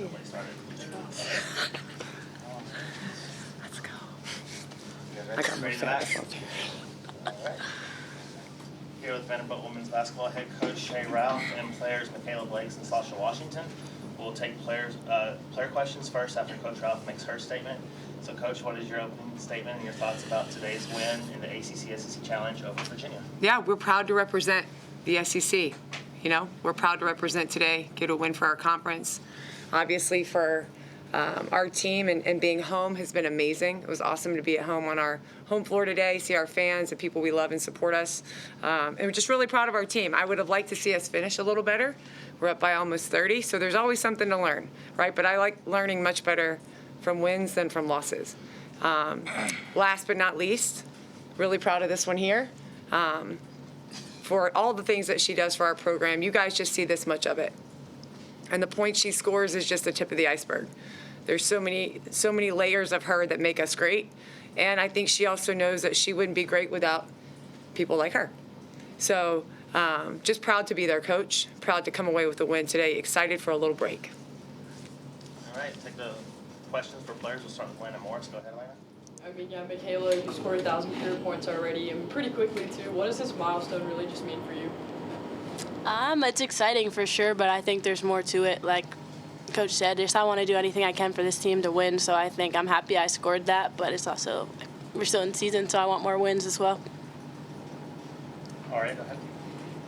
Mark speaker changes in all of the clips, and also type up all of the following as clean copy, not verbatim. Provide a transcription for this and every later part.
Speaker 1: Nobody started.
Speaker 2: Let's go.
Speaker 1: You
Speaker 2: I
Speaker 1: guys
Speaker 2: got my
Speaker 1: ready for that?
Speaker 2: fat.
Speaker 1: All right. Here with Vanderbilt women's basketball head coach Shea Ralph and players Michaela Blakes and Sasha Washington. We'll take player questions first after Coach Ralph makes her statement. So, Coach, what is your opening statement and your thoughts about today's win in the ACC-SEC Challenge over Virginia?
Speaker 2: Yeah, we're proud to represent the SEC. You know, we're proud to represent today, get a win for our conference. Obviously, for our team and being home has been amazing. It was awesome to be at home on our home floor today, see our fans, the people we love and support us. And we're just really proud of our team. I would have liked to see us finish a little better. We're up by almost 30, so there's always something to learn, right? But I like learning much better from wins than from losses. Last but not least, really proud of this one here. For all the things that she does for our program, you guys just see this much of it. And the points she scores is just the tip of the iceberg. There's so many layers of her that make us great. And I think she also knows that she wouldn't be great without people like her. So just proud to be their coach, proud to come away with a win today, excited for a little break.
Speaker 1: All right, take the questions for players. We'll start with Lana Morris. Go ahead, Lana.
Speaker 3: I mean, yeah, Michaela, you scored 1,000 career points already, and pretty quickly, too. What does this milestone really just mean for you?
Speaker 4: It's exciting for sure, but I think there's more to it. Like Coach said, just I want to do anything I can for this team to win, so I think I'm happy I scored that, but it's also, we're still in season, so I want more wins as well.
Speaker 1: All right, go ahead.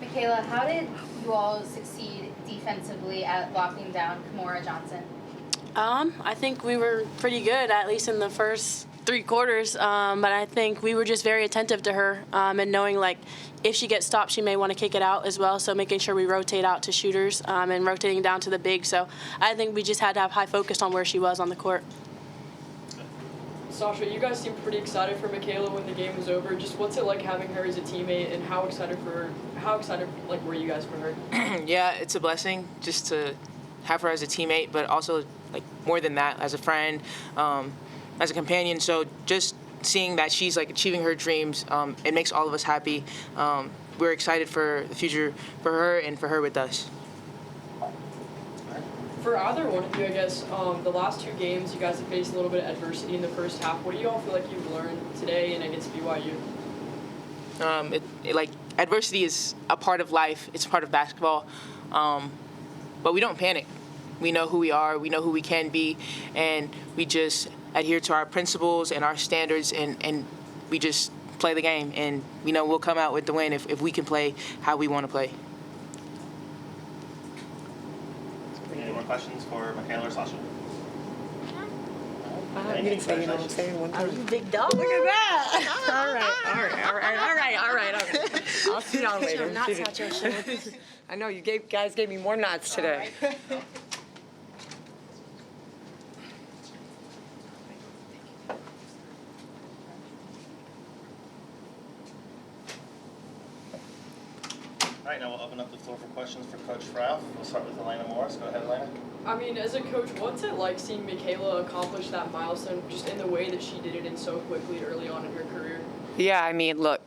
Speaker 5: Michaela, how did you all succeed defensively at locking down Kimora Johnson?
Speaker 4: I think we were pretty good, at least in the first 3 quarters, but I think we were just very attentive to her and knowing, like, if she gets stopped, she may want to kick it out as well, so making sure we rotate out to shooters and rotating down to the big. So I think we just had to have high focus on where she was on the court.
Speaker 3: Sasha, you guys seemed pretty excited for Michaela when the game was over. Just what's it like having her as a teammate, and how excited were you guys for her?
Speaker 6: Yeah, it's a blessing just to have her as a teammate, but also like more than that, as a friend, as a companion. So just seeing that she's like achieving her dreams, it makes all of us happy. We're excited for the future for her and for her with us.
Speaker 3: For either one of you, I guess, the last 2 games, you guys have faced a little bit of adversity in the first half. What do you all feel like you've learned today and against BYU?
Speaker 6: Like adversity is a part of life. It's a part of basketball, but we don't panic. We know who we are. We know who we can be, and we just adhere to our principles and our standards, and we just play the game. And we know we'll come out with the win if we can play how we want to play.
Speaker 1: Any more questions for Michaela or Sasha?
Speaker 2: You didn't say you know what I'm saying one time.
Speaker 4: You big dog.
Speaker 2: Look at that. All right. I'll see y'all later. I know, you guys gave me more knots today.
Speaker 1: All right, now we'll open up the floor for questions for Coach Ralph. We'll start with Elena Morris. Go ahead, Elena.
Speaker 3: I mean, as a coach, what's it like seeing Michaela accomplish that milestone just in the way that she did it and so quickly early on in her career?
Speaker 2: Yeah, I mean, look,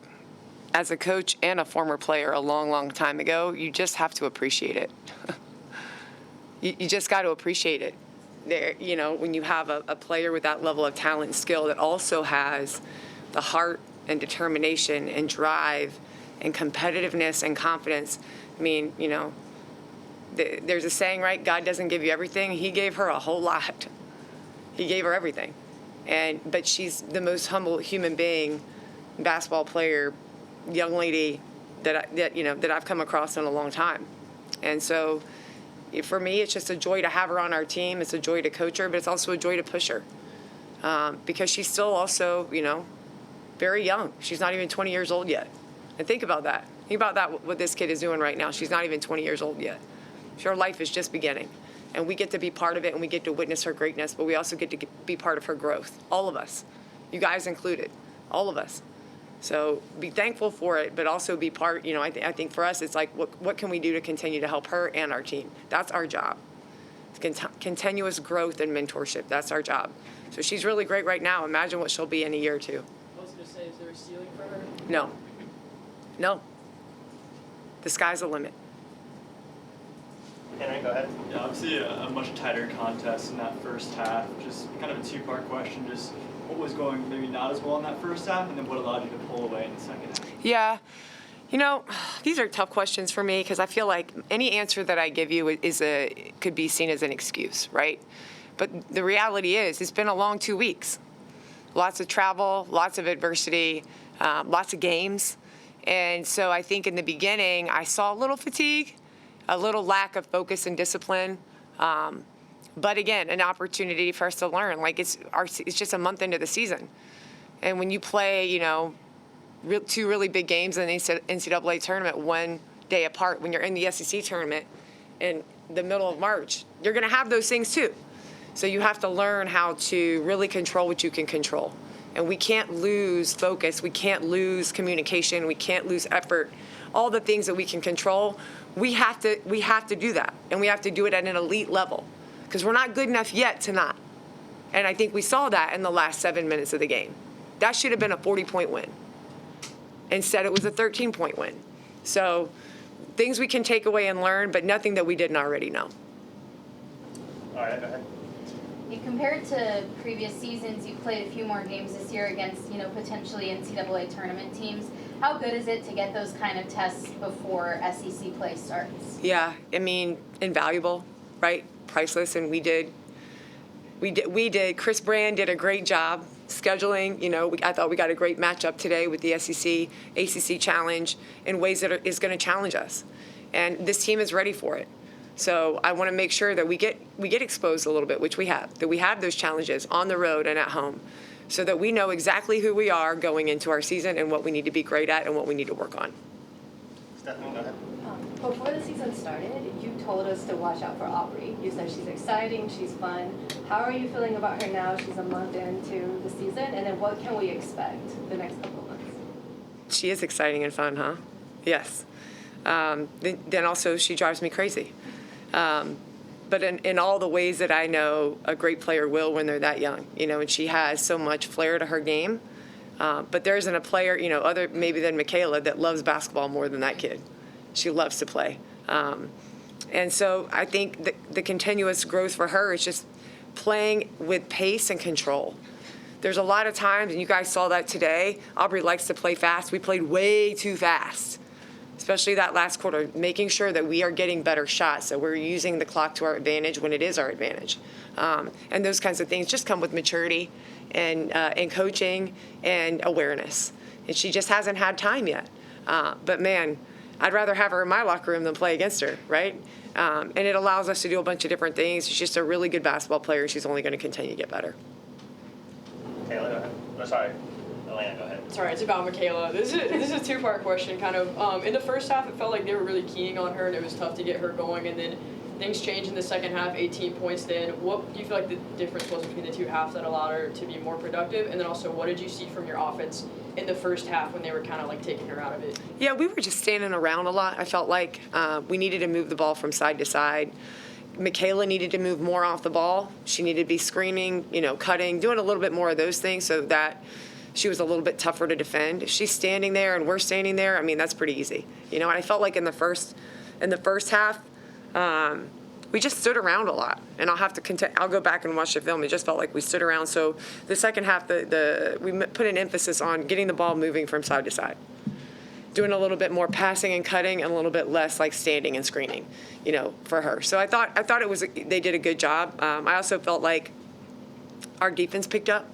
Speaker 2: as a coach and a former player a long, long time ago, you just have to appreciate it. You just got to appreciate it. There, you know, when you have a player with that level of talent and skill that also has the heart and determination and drive and competitiveness and confidence. I mean, you know, there's a saying, right? God doesn't give you everything. He gave her a whole lot. He gave her everything. But she's the most humble human being, basketball player, young lady that I've come across in a long time. And so for me, it's just a joy to have her on our team. It's a joy to coach her, but it's also a joy to push her. Because she's still also, you know, very young. She's not even 20 years old yet. And think about that. Think about that, what this kid is doing right now. She's not even 20 years old yet. Her life is just beginning. And we get to be part of it, and we get to witness her greatness, but we also get to be part of her growth. All of us. You guys included. All of us. So be thankful for it, but also be part, you know, I think for us, it's like, what can we do to continue to help her and our team? That's our job. Continuous growth and mentorship. That's our job. So she's really great right now. Imagine what she'll be in a year or two.
Speaker 3: I was going to say, is there a ceiling for her?
Speaker 2: No. No. The sky's the limit.
Speaker 1: Henry, go ahead.
Speaker 7: Yeah, obviously a much tighter contest in that first half. Just kind of a two-part question. Just what was going maybe not as well in that first half, and then what allowed you to pull away in the second half?
Speaker 2: Yeah. You know, these are tough questions for me because I feel like any answer that I give you could be seen as an excuse, right? But the reality is it's been a long 2 weeks. Lots of travel, lots of adversity, lots of games. And so I think in the beginning I saw a little fatigue, a little lack of focus and discipline. But again, an opportunity for us to learn. Like it's just a month into the season. And when you play, you know, two really big games in the NCAA tournament 1 day apart, when you're in the SEC tournament in the middle of March, you're going to have those things too. So you have to learn how to really control what you can control. And we can't lose focus. We can't lose communication. We can't lose effort. All the things that we can control, we have to do that. And we have to do it at an elite level because we're not good enough yet to not. And I think we saw that in the last 7 minutes of the game. That should have been a 40-point win. Instead, it was a 13-point win. So things we can take away and learn, but nothing that we didn't already know.
Speaker 1: All right, go ahead.
Speaker 5: You compared to previous seasons, you played a few more games this year against, you know, potentially NCAA tournament teams. How good is it to get those kind of tests before SEC play starts?
Speaker 2: Yeah, I mean, invaluable, right? Priceless, and we did. Chris Brand did a great job scheduling. You know, I thought we got a great matchup today with the SEC, ACC challenge in ways that is going to challenge us, and this team is ready for it. So I want to make sure that we get exposed a little bit, which we have, that we have those challenges on the road and at home, so that we know exactly who we are going into our season and what we need to be great at and what we need to work on.
Speaker 1: Stephanie, go ahead.
Speaker 8: Before the season started, you told us to watch out for Aubrey. You said she's exciting, she's fun. How are you feeling about her now? She's a month into the season, and then what can we expect the next couple of months?
Speaker 2: She is exciting and fun, huh? Yes. Then also she drives me crazy. But in all the ways that I know a great player will when they're that young, you know, and she has so much flair to her game. But there isn't a player, you know, other maybe than Michaela that loves basketball more than that kid. She loves to play. And so I think the continuous growth for her is just playing with pace and control. There's a lot of times, and you guys saw that today, Aubrey likes to play fast. We played way too fast, especially that last quarter, making sure that we are getting better shots, that we're using the clock to our advantage when it is our advantage. And those kinds of things just come with maturity and coaching and awareness. And she just hasn't had time yet. But man, I'd rather have her in my locker room than play against her, right? And it allows us to do a bunch of different things. She's just a really good basketball player. She's only going to continue to get better.
Speaker 1: Taylor, go ahead. Oh, sorry. Elena, go ahead.
Speaker 3: Sorry, it's about Michaela. This is a two-part question, kind of. In the first half, it felt like they were really keying on her, and it was tough to get her going. And then things changed in the second half, 18 points then. What do you feel like the difference was between the two halves that allowed her to be more productive? And then also, what did you see from your offense in the first half when they were kind of like taking her out of it?
Speaker 2: Yeah, we were just standing around a lot. I felt like we needed to move the ball from side to side. Michaela needed to move more off the ball. She needed to be screening, you know, cutting, doing a little bit more of those things so that she was a little bit tougher to defend. If she's standing there and we're standing there, I mean, that's pretty easy. You know, and I felt like in the first half, we just stood around a lot. And I'll go back and watch the film. It just felt like we stood around. So the second half, we put an emphasis on getting the ball moving from side to side, doing a little bit more passing and cutting and a little bit less like standing and screening, you know, for her. So I thought they did a good job. I also felt like our defense picked up,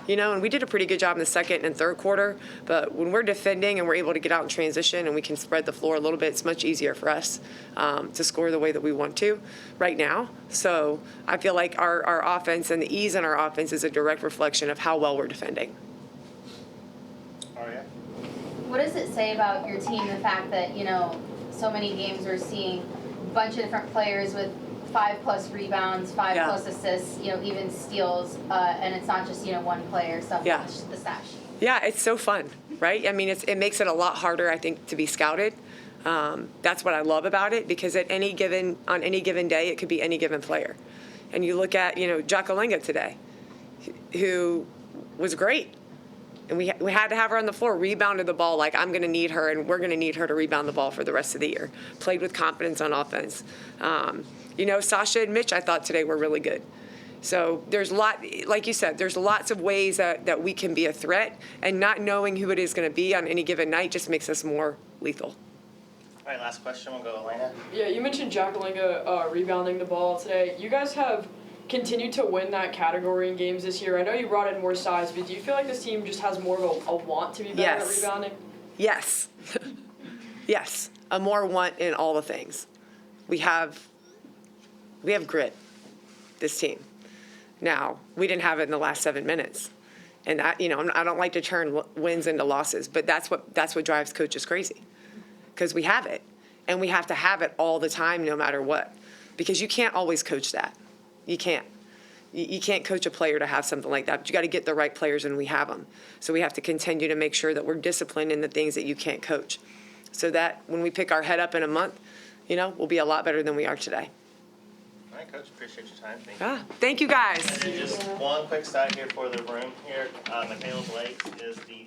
Speaker 2: you know, and we did a pretty good job in the second and third quarter. But when we're defending and we're able to get out in transition and we can spread the floor a little bit, it's much easier for us to score the way that we want to right now. So I feel like our offense and the ease in our offense is a direct reflection of how well we're defending.
Speaker 1: Aria?
Speaker 5: What does it say about your team, the fact that, you know, so many games we're seeing a bunch of different players with 5+ rebounds, 5+ assists, you know, even steals, and it's not just, you know, one player stuff,
Speaker 2: Yeah.
Speaker 5: it's the stat sheet.
Speaker 2: Yeah, it's so fun, right? I mean, it makes it a lot harder, I think, to be scouted. That's what I love about it, because on any given day, it could be any given player. And you look at, you know, Jakalenga today, who was great. And we had to have her on the floor, rebounded the ball like I'm going to need her, and we're going to need her to rebound the ball for the rest of the year. Played with confidence on offense. Sasha and Mitch, I thought today were really good. So there's like you said, there's lots of ways that we can be a threat, and not knowing who it is going to be on any given night just makes us more lethal.
Speaker 1: All right, last question. We'll go Elena.
Speaker 3: Yeah, you mentioned Jacqueline rebounding the ball today. You guys have continued to win that category in games this year. I know you brought in more size, but do you feel like this team just has more of a want to be better at rebounding?
Speaker 2: Yes. Yes. A more want in all the things. We have grit, this team. Now, we didn't have it in the last 7 minutes. And that, I don't like to turn wins into losses, but that's what drives coaches crazy. Because we have it. And we have to have it all the time, no matter what. Because you can't always coach that. You can't. You can't coach a player to have something like that, but you got to get the right players, and we have them. So we have to continue to make sure that we're disciplined in the things that you can't coach, so that when we pick our head up in a month, we'll be a lot better than we are today.
Speaker 1: All right, Coach, appreciate your time. Thank you.
Speaker 2: Thank you, guys.
Speaker 1: And then just one quick side here for the room here. Michaela Blake is the